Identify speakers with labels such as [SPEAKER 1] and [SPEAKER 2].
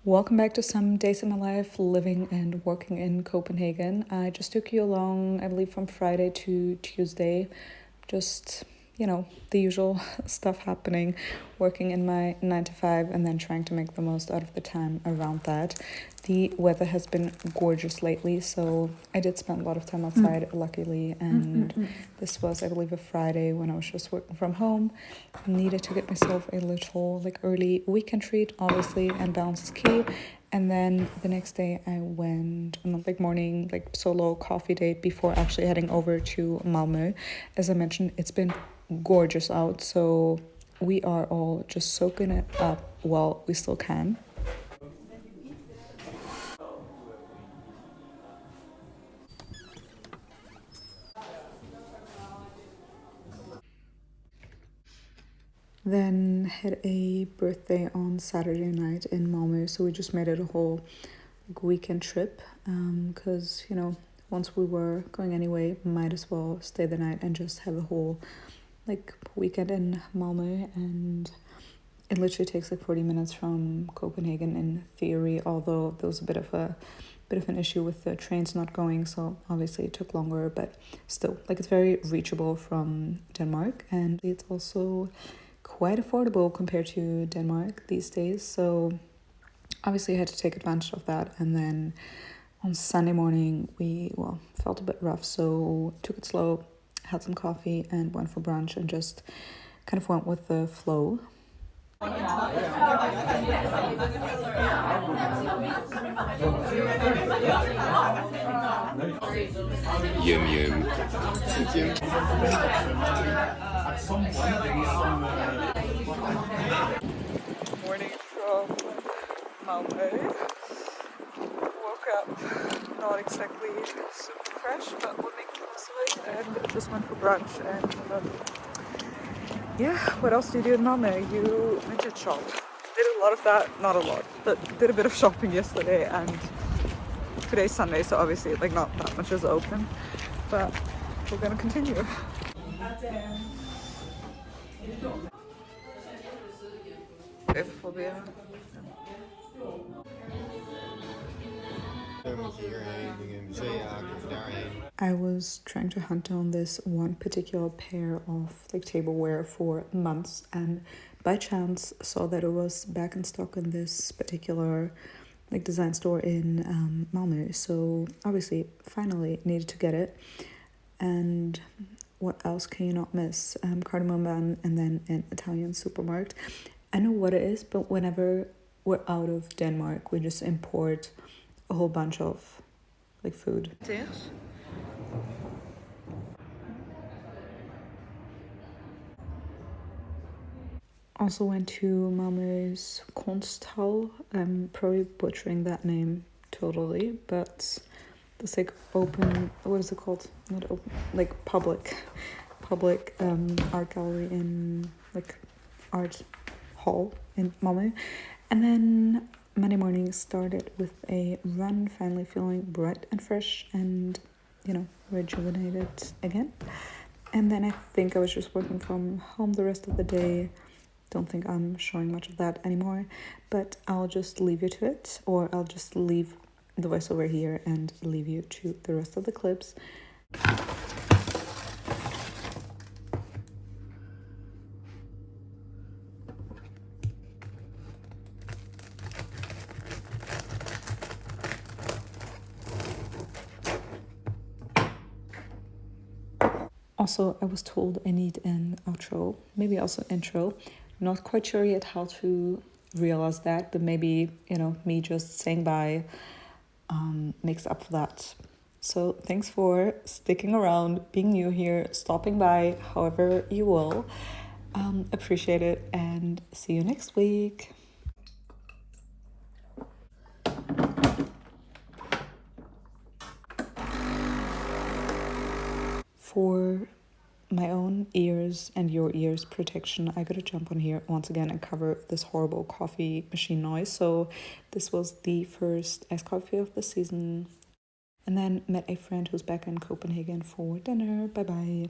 [SPEAKER 1] Welcome back to some days in my life living and working in Copenhagen. I just took you along, I believe, from Friday to Tuesday. Just, the usual stuff happening, working in my 9 to 5 and then trying to make the most out of the time around that. The weather has been gorgeous lately, so I did spend a lot of time outside, luckily, and this was, I believe, a Friday when I was just working from home. Needed to get myself a little early weekend treat, obviously, and balance is key. And then the next day I went on a morning solo coffee date before actually heading over to Malmö. As I mentioned, it's been gorgeous out, so we are all just soaking it up while we still can. Then had a birthday on Saturday night in Malmö, so we just made it a whole weekend trip, because once we were going anyway, might as well stay the night and just have a whole weekend in Malmö. And it literally takes 40 minutes from Copenhagen in theory, although there was a bit of an issue with the trains not going, so obviously it took longer, but still, it's very reachable from Denmark, and it's also quite affordable compared to Denmark these days, so obviously I had to take advantage of that. And then on Sunday morning we felt a bit rough, so took it slow, had some coffee and went for brunch and just kind of went with the flow.
[SPEAKER 2] Yum yum. Thank you.
[SPEAKER 1] Morning from Malmö. Woke up not exactly super fresh, but we'll make the most of it, and just went for brunch. And what else do you do in Malmö? I did shop. Did a lot of that, not a lot, but did a bit of shopping yesterday, and today's Sunday, so obviously not that much is open, but we're gonna continue. I was trying to hunt down this one particular pair of tableware for months, and by chance saw that it was back in stock in this particular design store in Malmö. So obviously finally needed to get it. And what else can you not miss? Cardamom bun, and then an Italian supermarket. I know what it is, but whenever we're out of Denmark, we just import a whole bunch of food. Also went to Malmö's konsthall. I'm probably butchering that name totally, but this open, what is it called? Not open, public art gallery in art hall in Malmö. And then Monday morning started with a run, finally feeling bright and fresh and rejuvenated again. And then I think I was just working from home the rest of the day. Don't think I'm showing much of that anymore, but I'll just leave you to it, or I'll just leave the voiceover here and leave you to the rest of the clips. Also, I was told I need an outro, maybe also intro. Not quite sure yet how to realize that, but maybe, me just saying bye makes up for that. So thanks for sticking around, being new here, stopping by, however you will. Appreciate it, and see you next week. For my own ears and your ears protection, I gotta jump on here once again and cover this horrible coffee machine noise. So this was the first iced coffee of the season, and then met a friend who's back in Copenhagen for dinner. Bye bye.